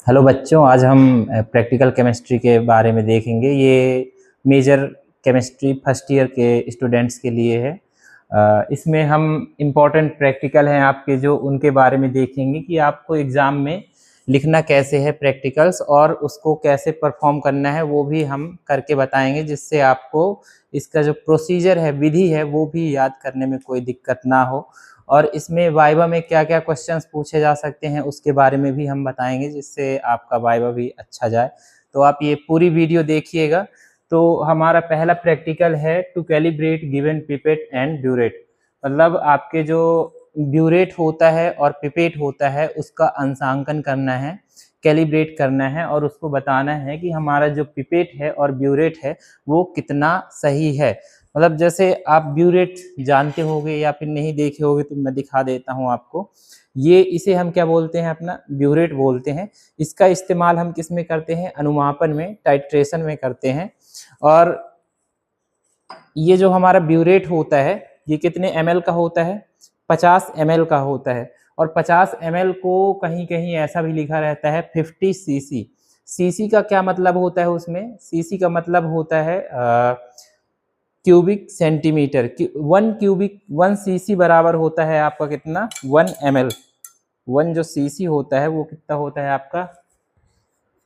Hello बच्चों, आज हम प्रैक्टिकल केमिस्ट्री के बारे में देखेंगे। ये मेजर केमिस्ट्री फर्स्ट ईयर के स्टूडेंट्स के लिए है। इसमें हम इम्पॉर्टेंट प्रैक्टिकल हैं आपके, जो उनके बारे में देखेंगे कि आपको एग्ज़ाम में लिखना कैसे है प्रैक्टिकल्स, और उसको कैसे परफॉर्म करना है वो भी हम करके बताएंगे, जिससे आपको इसका जो प्रोसीजर है, विधि है, वो भी याद करने में कोई दिक्कत ना हो। और इसमें वाइवा में क्या क्या क्वेश्चंस पूछे जा सकते हैं उसके बारे में भी हम बताएंगे, जिससे आपका वाइवा भी अच्छा जाए। तो आप ये पूरी वीडियो देखिएगा। तो हमारा पहला प्रैक्टिकल है to calibrate given pipette and burette. मतलब आपके जो ब्यूरेट होता है और पिपेट होता है उसका अंशांकन करना है, कैलिब्रेट करना है, और उसको बताना है कि हमारा जो पिपेट है और ब्यूरेट है वो कितना सही है। मतलब जैसे आप ब्यूरेट जानते होंगे या फिर नहीं देखे होंगे, तो मैं दिखा देता हूँ आपको। ये इसे हम क्या बोलते हैं, अपना ब्यूरेट बोलते हैं। इसका इस्तेमाल हम किस में करते हैं, अनुमापन में, टाइट्रेशन में करते हैं। और ये जो हमारा ब्यूरेट होता है ये कितने ml का होता है, 50 ml का होता है। और 50 ml को कहीं कहीं ऐसा भी लिखा रहता है 50 cc। cc का क्या मतलब होता है, उसमें cc का मतलब होता है क्यूबिक सेंटीमीटर। 1 सीसी बराबर होता है आपका कितना, 1 ml। 1 जो सीसी होता है वो कितना होता है आपका,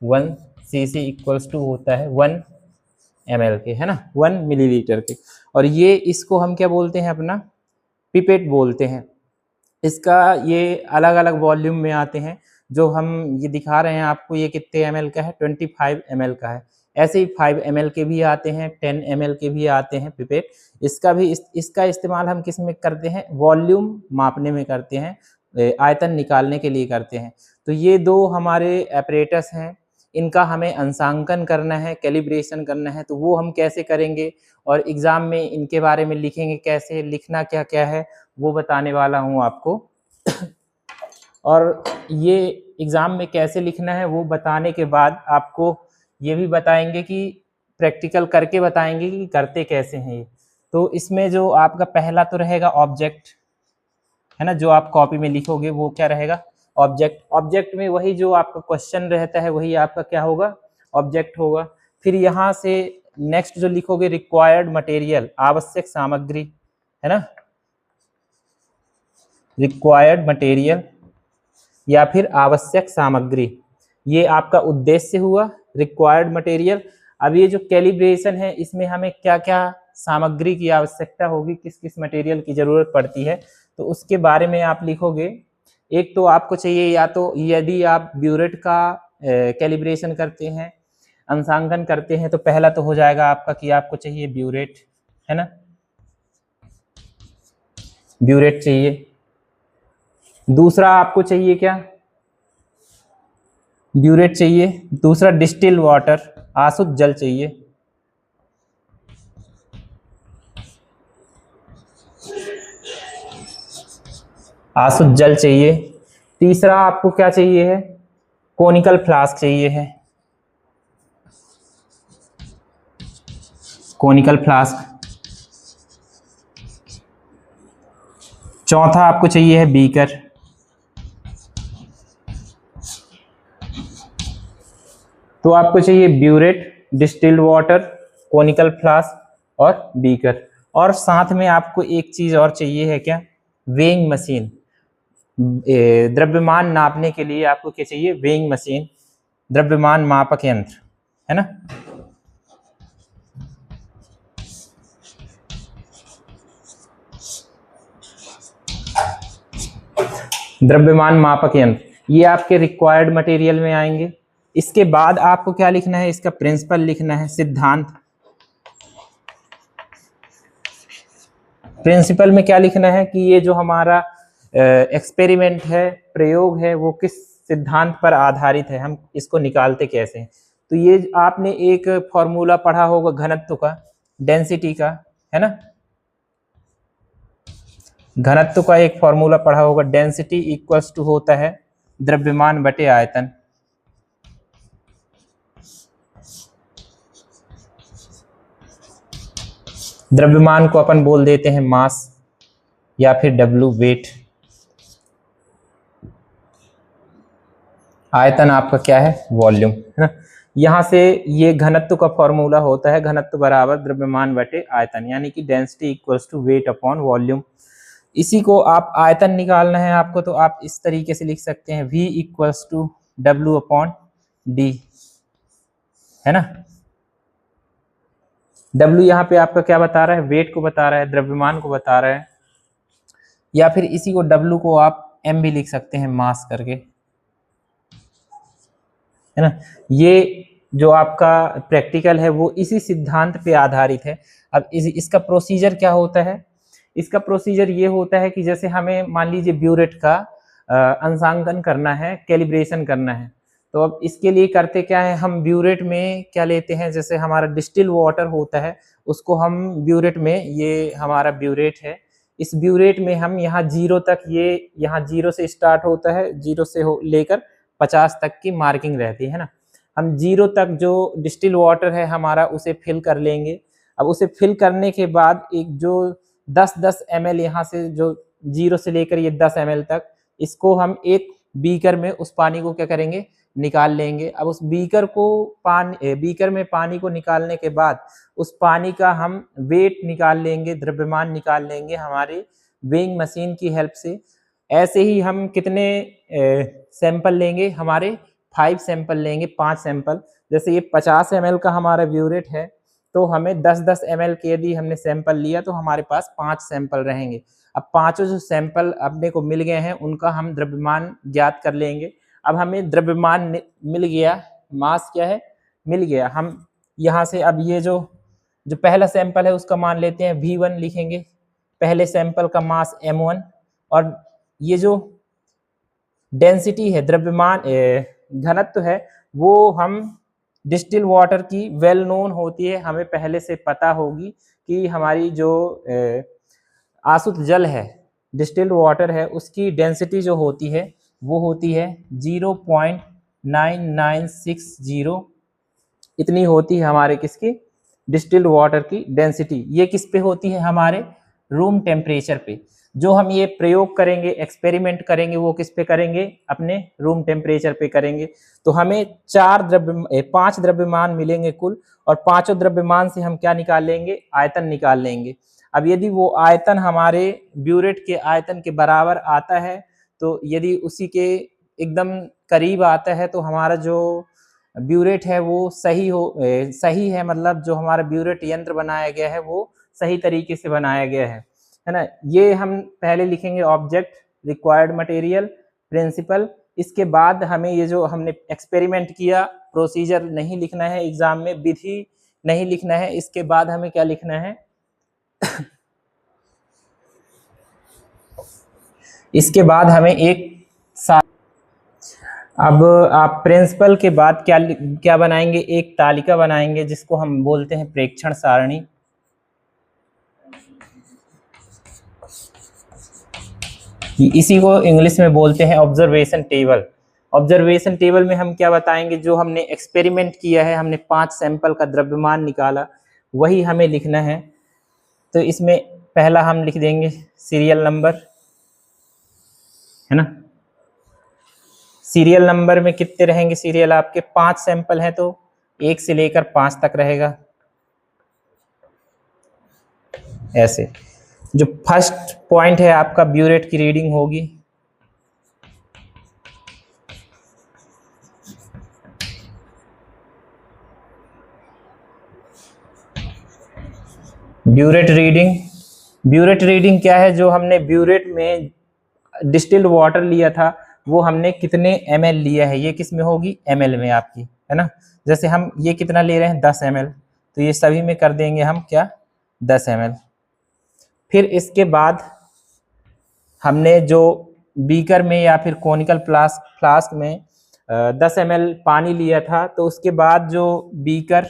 1 सीसी इक्वल्स टू होता है 1 ml के, है ना, 1 मिलीलीटर के। और ये इसको हम क्या बोलते हैं, अपना पिपेट बोलते हैं। इसका ये अलग अलग वॉल्यूम में आते हैं। जो हम ये दिखा रहे हैं आपको, ये कितने ml का है, 25 ml का है। ऐसे ही 5 ml के भी आते हैं, 10 ml के भी आते हैं पिपेट। इसका भी इसका इस्तेमाल हम किस में करते हैं, वॉल्यूम मापने में करते हैं, आयतन निकालने के लिए करते हैं। तो ये दो हमारे एपरेटस हैं, इनका हमें अंशांकन करना है, कैलिब्रेशन करना है। तो वो हम कैसे करेंगे और एग्ज़ाम में इनके बारे में लिखेंगे कैसे, लिखना क्या क्या है, वो बताने वाला हूँ आपको। और ये एग्ज़ाम में कैसे लिखना है वो बताने के बाद आपको ये भी बताएंगे कि प्रैक्टिकल करके बताएंगे कि करते कैसे हैं ये। तो इसमें जो आपका पहला तो रहेगा ऑब्जेक्ट, है ना, जो आप कॉपी में लिखोगे वो क्या रहेगा, ऑब्जेक्ट। ऑब्जेक्ट में वही जो आपका क्वेश्चन रहता है वही आपका क्या होगा, ऑब्जेक्ट होगा। फिर यहाँ से नेक्स्ट जो लिखोगे, रिक्वायर्ड मटेरियल, आवश्यक सामग्री, है ना, रिक्वायर्ड मटेरियल या फिर आवश्यक सामग्री, ये आपका उद्देश्य हुआ, रिक्वायर्ड मटेरियल। अब ये जो कैलिब्रेशन है, इसमें हमें क्या क्या सामग्री की आवश्यकता होगी, किस किस मटेरियल की जरूरत पड़ती है, तो उसके बारे में आप लिखोगे। एक तो आपको चाहिए, या तो यदि आप ब्यूरेट का कैलिब्रेशन करते हैं, अंशांकन करते हैं, तो पहला तो हो जाएगा आपका कि आपको चाहिए ब्यूरेट, है ना, ब्यूरेट चाहिए। दूसरा आपको चाहिए क्या, ब्यूरेट चाहिए। दूसरा डिस्टिल वाटर, आसुत जल चाहिए। आसुत जल चाहिए। तीसरा आपको क्या चाहिए है, कोनिकल फ्लास्क चाहिए है, कोनिकल फ्लास्क। चौथा आपको चाहिए है बीकर। तो आपको चाहिए burette, distilled water, conical flask और बीकर। और साथ में आपको एक चीज और चाहिए है, क्या, वेइंग मशीन। द्रव्यमान नापने के लिए आपको क्या चाहिए, वेइंग मशीन, द्रव्यमान मापक यंत्र, है ना। द्रव्यमान मापक यंत्र, ये आपके रिक्वायर्ड मटेरियल में आएंगे। इसके बाद आपको क्या लिखना है, इसका प्रिंसिपल लिखना है, सिद्धांत। प्रिंसिपल में क्या लिखना है कि ये जो हमारा एक्सपेरिमेंट है, प्रयोग है, वो किस सिद्धांत पर आधारित है, हम इसको निकालते कैसे हैं। तो ये आपने एक फॉर्मूला पढ़ा होगा घनत्व का, डेंसिटी का, है ना, घनत्व का एक फॉर्मूला पढ़ा होगा, डेंसिटी इक्वल्स टू होता है द्रव्यमान बटे आयतन। द्रव्यमान को अपन बोल देते हैं मास या फिर डब्ल्यू, वेट। आयतन आपका क्या है, वॉल्यूम, है ना। यहाँ से ये घनत्व का फॉर्मूला होता है, घनत्व बराबर द्रव्यमान बटे आयतन, यानी कि density equals to weight upon volume. इसी को आप आयतन निकालना है आपको, तो आप इस तरीके से लिख सकते हैं, V इक्वल्स टू W अपॉन D, है ना। W यहाँ पे आपका क्या बता रहा है, वेट को बता रहा है, द्रव्यमान को बता रहा है, या फिर इसी को W को आप M भी लिख सकते हैं, मास करके, है ना। ये जो आपका प्रैक्टिकल है वो इसी सिद्धांत पे आधारित है। अब इसका प्रोसीजर क्या होता है, इसका प्रोसीजर ये होता है कि जैसे हमें मान लीजिए ब्यूरेट का अंशांकन करना है, कैलिब्रेशन करना है, तो अब इसके लिए करते क्या है, हम ब्यूरेट में क्या लेते हैं, जैसे हमारा डिस्टिल वाटर होता है उसको हम ब्यूरेट में, ये हमारा ब्यूरेट है, इस ब्यूरेट में हम यहाँ 0 तक, ये यहाँ 0 से स्टार्ट होता है, 0 से लेकर 50 तक की मार्किंग रहती है ना। हम 0 तक जो डिस्टिल वाटर है हमारा उसे फिल कर लेंगे। अब उसे फिल करने के बाद एक जो 10-10 ml यहाँ से, जो 0 से लेकर ये 10 ml तक, इसको हम एक बीकर में उस पानी को क्या करेंगे, निकाल लेंगे। अब उस बीकर में पानी को निकालने के बाद उस पानी का हम वेट निकाल लेंगे, द्रव्यमान निकाल लेंगे हमारी वेइंग मशीन की हेल्प से। ऐसे ही हम कितने सैंपल लेंगे, हमारे 5 सैंपल लेंगे, 5 सैंपल। जैसे ये 50 ml का हमारा ब्यूरेट है, तो हमें 10-10 ml के यदि हमने सैंपल लिया तो हमारे पास 5 सैंपल रहेंगे। अब पांचों जो सैंपल अपने को मिल गए हैं उनका हम द्रव्यमान ज्ञात कर लेंगे। अब हमें द्रव्यमान मिल गया, मास क्या है, मिल गया। हम यहाँ से अब ये जो पहला सैंपल है उसका मान लेते हैं V1 लिखेंगे, पहले सैंपल का मास M1, और ये जो डेंसिटी है, द्रव्यमान घनत्व है, वो हम डिस्टिल वाटर की वेल नोन होती है, हमें पहले से पता होगी कि हमारी जो आसुत जल है, डिस्टिल्ड वाटर है, उसकी डेंसिटी जो होती है वो होती है 0.9960, इतनी होती है हमारे किसकी, डिस्टिल्ड वाटर की डेंसिटी। ये किस पे होती है, हमारे रूम टेम्परेचर पे। जो हम ये प्रयोग करेंगे, एक्सपेरिमेंट करेंगे, वो किस पे करेंगे, अपने रूम टेम्परेचर पे करेंगे। तो हमें 5 द्रव्यमान मिलेंगे कुल, और पांचों द्रव्यमान से हम क्या निकाल लेंगे, आयतन निकाल लेंगे। अब यदि वो आयतन हमारे ब्यूरेट के आयतन के बराबर आता है, तो यदि उसी के एकदम करीब आता है, तो हमारा जो ब्यूरेट है वो सही है, मतलब जो हमारा ब्यूरेट यंत्र बनाया गया है वो सही तरीके से बनाया गया है ना। ये हम पहले लिखेंगे ऑब्जेक्ट, रिक्वायर्ड मटेरियल, प्रिंसिपल। इसके बाद हमें ये जो हमने एक्सपेरिमेंट किया, प्रोसीजर नहीं लिखना है एग्जाम में, विधि नहीं लिखना है। इसके बाद हमें क्या लिखना है इसके बाद हमें एक अब आप प्रिंसिपल के बाद क्या बनाएंगे, एक तालिका बनाएंगे जिसको हम बोलते हैं प्रेक्षण सारणी। इसी को इंग्लिश में बोलते हैं ऑब्जर्वेशन टेबल। ऑब्जर्वेशन टेबल में हम क्या बताएंगे, जो हमने एक्सपेरिमेंट किया है, हमने 5 सैंपल का द्रव्यमान निकाला, वही हमें लिखना है। तो इसमें पहला हम लिख देंगे सीरियल नंबर, है ना। सीरियल नंबर में कितने रहेंगे, सीरियल आपके 5 सैंपल हैं तो 1 से लेकर 5 तक रहेगा। ऐसे जो फर्स्ट पॉइंट है आपका, ब्यूरेट की रीडिंग होगी, ब्यूरेट रीडिंग। ब्यूरेट रीडिंग क्या है, जो हमने ब्यूरेट में डिस्टिल्ड वाटर लिया था वो हमने कितने ml लिया है, ये किस में होगी, ml में आपकी, है ना। जैसे हम ये कितना ले रहे हैं, 10 ml, तो ये सभी में कर देंगे हम क्या, 10 ml। फिर इसके बाद हमने जो बीकर में या फिर कोनिकल फ्लास्क में 10 ml पानी लिया था, तो उसके बाद जो बीकर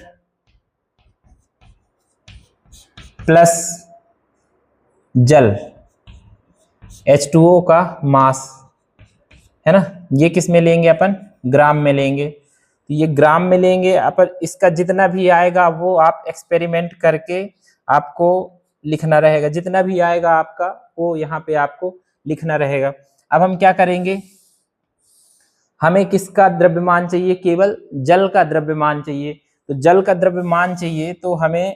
प्लस जल H2O का मास, है ना, ये किस में लेंगे अपन, ग्राम में लेंगे। तो ये ग्राम में लेंगे अपन, इसका जितना भी आएगा वो आप एक्सपेरिमेंट करके आपको लिखना रहेगा, जितना भी आएगा आपका वो यहाँ पे आपको लिखना रहेगा। अब हम क्या करेंगे, हमें किसका द्रव्यमान चाहिए? केवल जल का द्रव्यमान चाहिए। तो जल का द्रव्यमान चाहिए तो हमें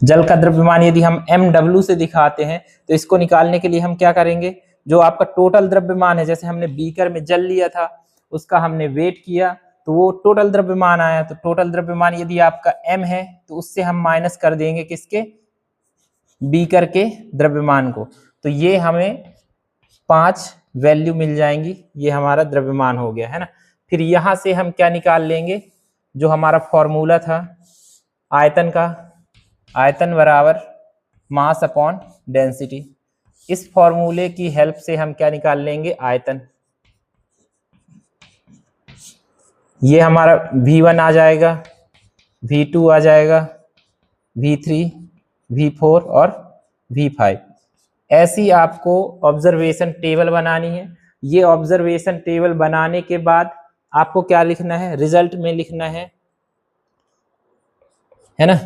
जल का द्रव्यमान यदि हम mw से दिखाते हैं तो इसको निकालने के लिए हम क्या करेंगे? जो आपका टोटल द्रव्यमान है, जैसे हमने बीकर में जल लिया था, उसका हमने वेट किया तो वो टोटल द्रव्यमान आया। तो टोटल द्रव्यमान यदि आपका m है तो उससे हम माइनस कर देंगे किसके? बीकर के द्रव्यमान को। तो ये हमें 5 वैल्यू मिल जाएंगी। ये हमारा द्रव्यमान हो गया है ना। फिर यहां से हम क्या निकाल लेंगे? जो हमारा फॉर्मूला था आयतन का, आयतन बराबर मास अपॉन डेंसिटी। इस फॉर्मूले की हेल्प से हम क्या निकाल लेंगे? आयतन। ये हमारा V1 आ जाएगा, V2 आ जाएगा, V3, V4 और V5। ऐसी आपको ऑब्जर्वेशन टेबल बनानी है। ये ऑब्जर्वेशन टेबल बनाने के बाद आपको क्या लिखना है? रिजल्ट में लिखना है ना।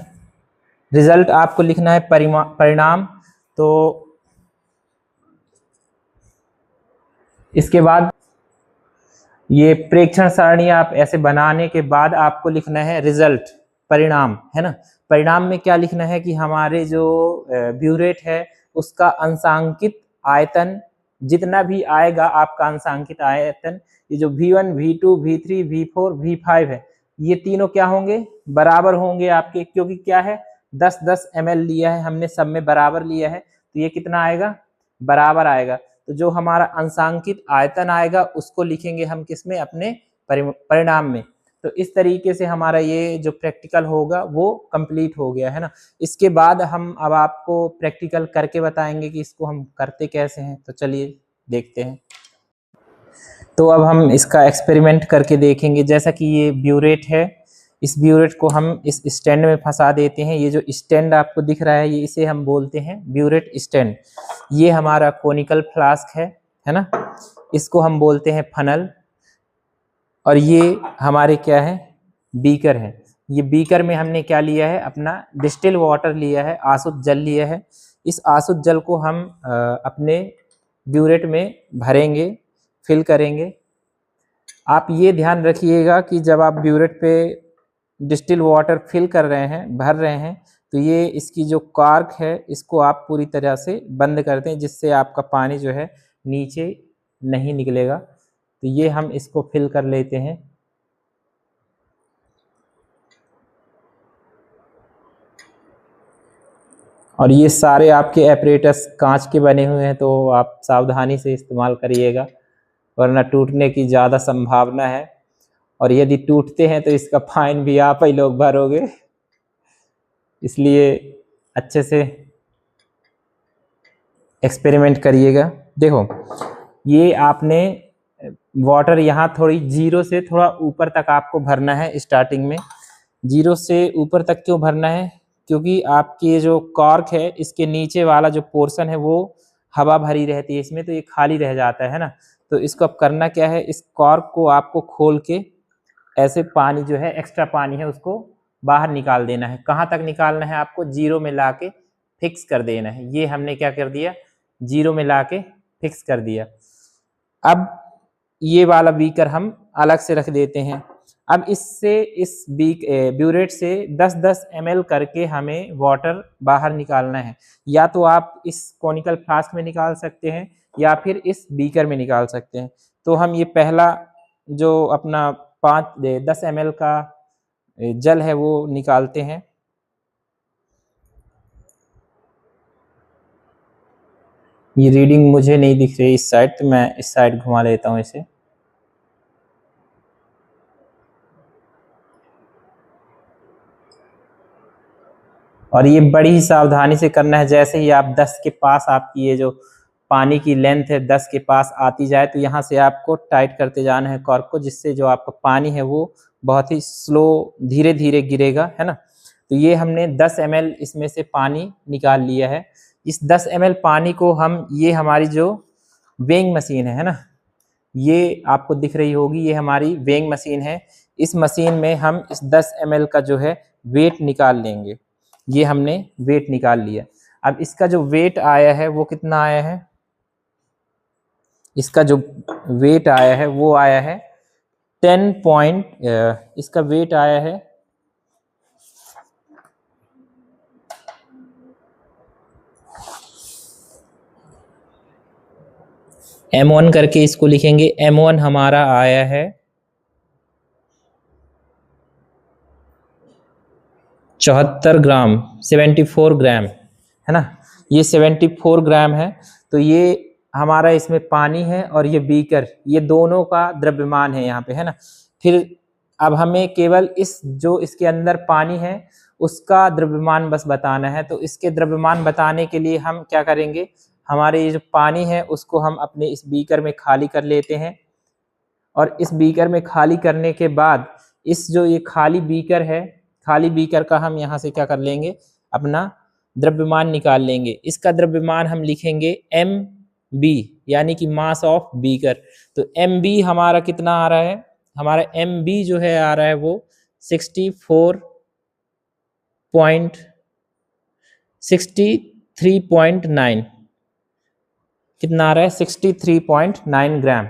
रिजल्ट आपको लिखना है परिणाम। तो इसके बाद ये प्रेक्षण सारणी आप ऐसे बनाने के बाद आपको लिखना है रिजल्ट, परिणाम, है ना। परिणाम में क्या लिखना है कि हमारे जो ब्यूरेट है उसका अंशांकित आयतन जितना भी आएगा, आपका अंशांकित आयतन, ये जो V1, V2, V3, V4, V5 है, ये तीनों क्या होंगे? बराबर होंगे आपके, क्योंकि क्या है 10-10 ml लिया है हमने, सब में बराबर लिया है, तो ये कितना आएगा? बराबर आएगा। तो जो हमारा अंशांकित आयतन आएगा उसको लिखेंगे हम किसमें? अपने परिणाम में। तो इस तरीके से हमारा ये जो प्रैक्टिकल होगा वो कंप्लीट हो गया है ना। इसके बाद हम अब आपको प्रैक्टिकल करके बताएंगे कि इसको हम करते कैसे हैं। तो चलिए देखते हैं। तो अब हम इसका एक्सपेरिमेंट करके देखेंगे। जैसा कि ये ब्यूरेट है, इस ब्यूरेट को हम इस स्टैंड में फंसा देते हैं। ये जो स्टैंड आपको दिख रहा है, ये इसे हम बोलते हैं ब्यूरेट स्टैंड। ये हमारा कोनिकल फ्लास्क है ना, इसको हम बोलते हैं फनल। और ये हमारे क्या है? बीकर है। ये बीकर में हमने क्या लिया है? अपना डिस्टिल वाटर लिया है, आसुत जल लिया है। इस आसुत जल को हम अपने ब्यूरेट में भरेंगे, फिल करेंगे। आप ये ध्यान रखिएगा कि जब आप ब्यूरेट पे डिस्टिल वाटर फिल कर रहे हैं, भर रहे हैं, तो ये इसकी जो कॉर्क है इसको आप पूरी तरह से बंद कर दें, जिससे आपका पानी जो है नीचे नहीं निकलेगा। तो ये हम इसको फिल कर लेते हैं। और ये सारे आपके एपरेटस कांच के बने हुए हैं, तो आप सावधानी से इस्तेमाल करिएगा, वरना टूटने की ज़्यादा संभावना है। और यदि टूटते हैं तो इसका फाइन भी आप ही लोग भरोगे, इसलिए अच्छे से एक्सपेरिमेंट करिएगा। देखो, ये आपने वाटर यहाँ थोड़ी 0 से थोड़ा ऊपर तक आपको भरना है। स्टार्टिंग में 0 से ऊपर तक क्यों भरना है? क्योंकि आपकी जो कॉर्क है इसके नीचे वाला जो पोर्शन है वो हवा भरी रहती है इसमें, तो ये खाली रह जाता है ना। तो इसको अब करना क्या है? इस कॉर्क को आपको खोल के ऐसे पानी जो है, एक्स्ट्रा पानी है, उसको बाहर निकाल देना है। कहाँ तक निकालना है? आपको 0 में ला के फिक्स कर देना है। ये हमने क्या कर दिया? 0 में ला के फिक्स कर दिया। अब ये वाला बीकर हम अलग से रख देते हैं। अब इससे, इस ब्यूरेट से 10-10 ml करके हमें वाटर बाहर निकालना है। या तो आप इस कोनिकल फ्लास्क में निकाल सकते हैं या फिर इस बीकर में निकाल सकते हैं। तो हम ये पहला जो अपना 10 ml का जल है वो निकालते हैं। ये रीडिंग मुझे नहीं दिख रही इस साइड, तो मैं इस साइड घुमा लेता हूँ इसे। और ये बड़ी ही सावधानी से करना है। जैसे ही आप 10 के पास, आपकी ये जो पानी की लेंथ है 10 के पास आती जाए, तो यहाँ से आपको टाइट करते जाना है कॉर्क को, जिससे जो आपका पानी है वो बहुत ही स्लो, धीरे धीरे गिरेगा, है ना। तो ये हमने 10 ml इसमें से पानी निकाल लिया है। इस 10 ml पानी को हम, ये हमारी जो वेइंग मशीन है ना, ये आपको दिख रही होगी, ये हमारी वेइंग मशीन है। इस मशीन में हम इस 10 ml का जो है वेट निकाल लेंगे। ये हमने वेट निकाल लिया। अब इसका जो वेट आया है वो कितना आया है? इसका जो वेट आया है वो आया है 10 पॉइंट, इसका वेट आया है M1 करके इसको लिखेंगे। M1 हमारा आया है 74 ग्राम, 74 ग्राम, है ना। ये 74 ग्राम है। तो ये हमारा इसमें पानी है और ये बीकर, ये दोनों का द्रव्यमान है यहाँ पे, है ना। फिर अब हमें केवल इस जो इसके अंदर पानी है उसका द्रव्यमान बस बताना है। तो इसके द्रव्यमान बताने के लिए हम क्या करेंगे, हमारे ये जो पानी है उसको हम अपने इस बीकर में खाली कर लेते हैं, और इस बीकर में खाली करने के बाद इस जो ये खाली बीकर है, खाली बीकर का हम यहाँ से क्या कर लेंगे, अपना द्रव्यमान निकाल लेंगे। इसका द्रव्यमान हम लिखेंगे MB, यानी कि मास ऑफ बीकर। तो MB हमारा कितना आ रहा है, हमारा MB जो है आ रहा है वो 63.9, कितना आ रहा है 63.9 ग्राम।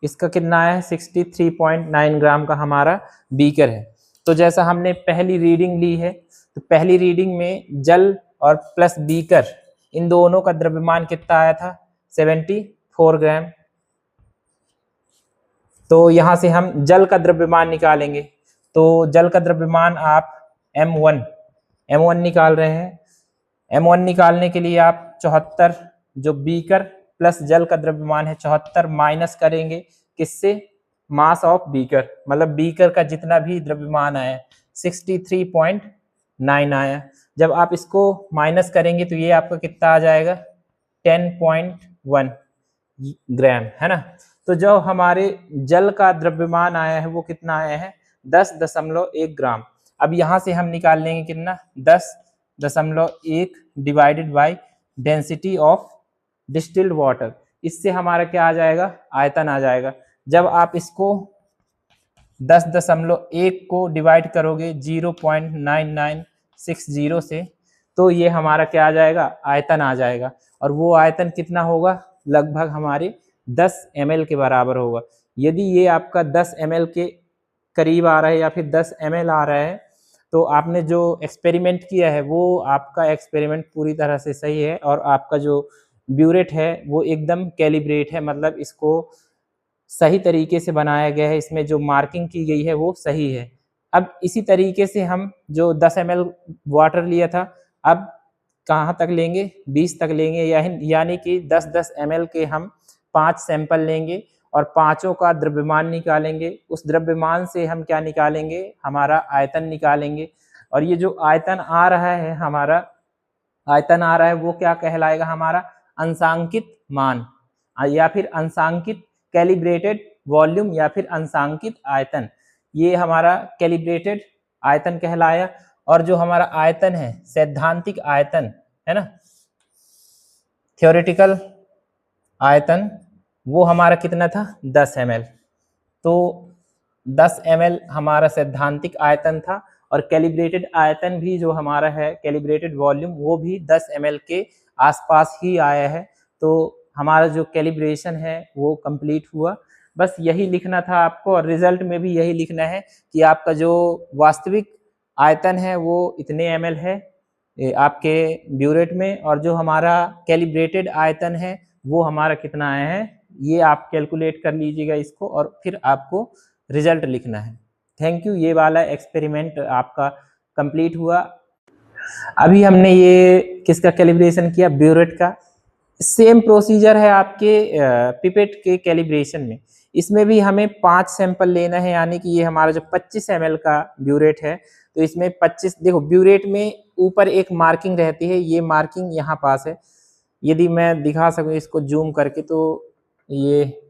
इसका कितना है 63.9 ग्राम का हमारा बीकर है। तो जैसा हमने पहली रीडिंग ली है, तो पहली रीडिंग में जल और प्लस बीकर इन दोनों का द्रव्यमान कितना आया था 74 ग्राम। तो यहाँ से हम जल का द्रव्यमान निकालेंगे। तो जल का द्रव्यमान आप M1 निकाल रहे हैं। M1 निकालने के लिए आप 74 जो बीकर प्लस जल का द्रव्यमान है 74 माइनस करेंगे किससे, मास ऑफ बीकर, मतलब बीकर का जितना भी द्रव्यमान आया 63.9 आया। जब आप इसको माइनस करेंगे तो ये आपका कितना आ जाएगा 10.1 ग्राम, है ना। तो जो हमारे जल का द्रव्यमान आया है वो कितना आया है 10.1 ग्राम। अब यहाँ से हम निकाल लेंगे कितना 10.1 divided by density of distilled water. इससे हमारा क्या आ जाएगा, आयतन आ जाएगा। जब आप इसको 10.1 को डिवाइड करोगे 0.9960 से, तो ये हमारा क्या आ जाएगा, आयतन आ जाएगा। और वो आयतन कितना होगा, लगभग हमारे 10 ml के बराबर होगा। यदि ये आपका 10 ml के करीब आ रहा है या फिर 10 ml आ रहा है, तो आपने जो एक्सपेरिमेंट किया है वो आपका एक्सपेरिमेंट पूरी तरह से सही है, और आपका जो ब्यूरेट है वो एकदम कैलिब्रेट है, मतलब इसको सही तरीके से बनाया गया है, इसमें जो मार्किंग की गई है वो सही है। अब इसी तरीके से हम जो 10 ml वाटर लिया था, अब कहाँ तक लेंगे, 20 तक लेंगे, यानी कि 10-10 ml के हम 5 सैंपल लेंगे और पांचों का द्रव्यमान निकालेंगे। उस द्रव्यमान से हम क्या निकालेंगे, हमारा आयतन निकालेंगे। और ये जो आयतन आ रहा है, हमारा आयतन आ रहा है वो क्या कहलाएगा, हमारा अंशांकित मान, या फिर अंशांकित कैलिब्रेटेड वॉल्यूम, या फिर अंशांकित आयतन। ये हमारा कैलिब्रेटेड आयतन कहलाया। और जो हमारा आयतन है सैद्धांतिक आयतन, है ना, थ्योरेटिकल आयतन, वो हमारा कितना था 10 ml। तो 10 ml हमारा सैद्धांतिक आयतन था, और कैलिब्रेटेड आयतन भी जो हमारा है, कैलिब्रेटेड वॉल्यूम, वो भी 10 ml के आसपास ही आया है। तो हमारा जो कैलिब्रेशन है वो कंप्लीट हुआ। बस यही लिखना था आपको, और रिजल्ट में भी यही लिखना है कि आपका जो वास्तविक आयतन है वो इतने ml है आपके ब्यूरेट में, और जो हमारा कैलिब्रेटेड आयतन है वो हमारा कितना आया है, ये आप कैलकुलेट कर लीजिएगा इसको, और फिर आपको रिजल्ट लिखना है। Thank you. ये वाला एक्सपेरिमेंट आपका कंप्लीट हुआ। अभी हमने ये किसका कैलिब्रेशन किया, ब्यूरेट का। सेम प्रोसीजर है आपके पिपेट के कैलिब्रेशन में। इसमें भी हमें 5 सैंपल लेना है, यानी कि ये हमारा जो 25 ml का ब्यूरेट है, तो इसमें 25, देखो ब्यूरेट में ऊपर एक मार्किंग रहती है, ये मार्किंग यहाँ पास है। यदि मैं दिखा सकूँ इसको जूम करके, तो ये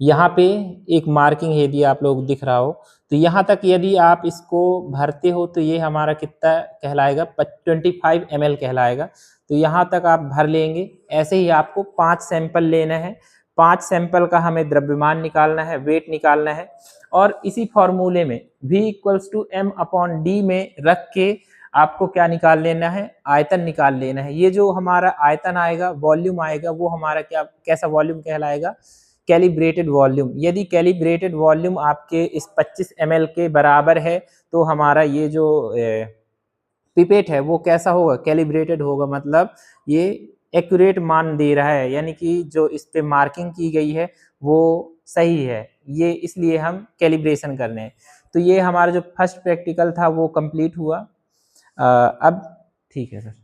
यहाँ पे एक मार्किंग है, यदि आप लोग दिख रहा हो, तो यहाँ तक यदि आप इसको भरते हो तो ये हमारा कितना कहलाएगा, 25 ml कहलाएगा। तो यहाँ तक आप भर लेंगे। ऐसे ही आपको 5 सैंपल लेना है। 5 सैंपल का हमें द्रव्यमान निकालना है, वेट निकालना है, और इसी फॉर्मूले में V = M/D में रख के आपको क्या निकाल लेना है, आयतन निकाल लेना है। ये जो हमारा आयतन आएगा, वॉल्यूम आएगा, वो हमारा क्या कैसा वॉल्यूम कहलाएगा, कैलिब्रेटेड वॉल्यूम। यदि कैलिब्रेटेड वॉल्यूम आपके इस 25 ml के बराबर है तो हमारा ये जो पिपेट है वो कैसा होगा, कैलिब्रेटेड होगा, मतलब ये एक्यूरेट मान दे रहा है, यानी कि जो इस पे मार्किंग की गई है वो सही है। ये इसलिए हम कैलिब्रेशन कर रहे हैं। तो ये हमारा जो फर्स्ट प्रैक्टिकल था वो कंप्लीट हुआ। अब ठीक है सर।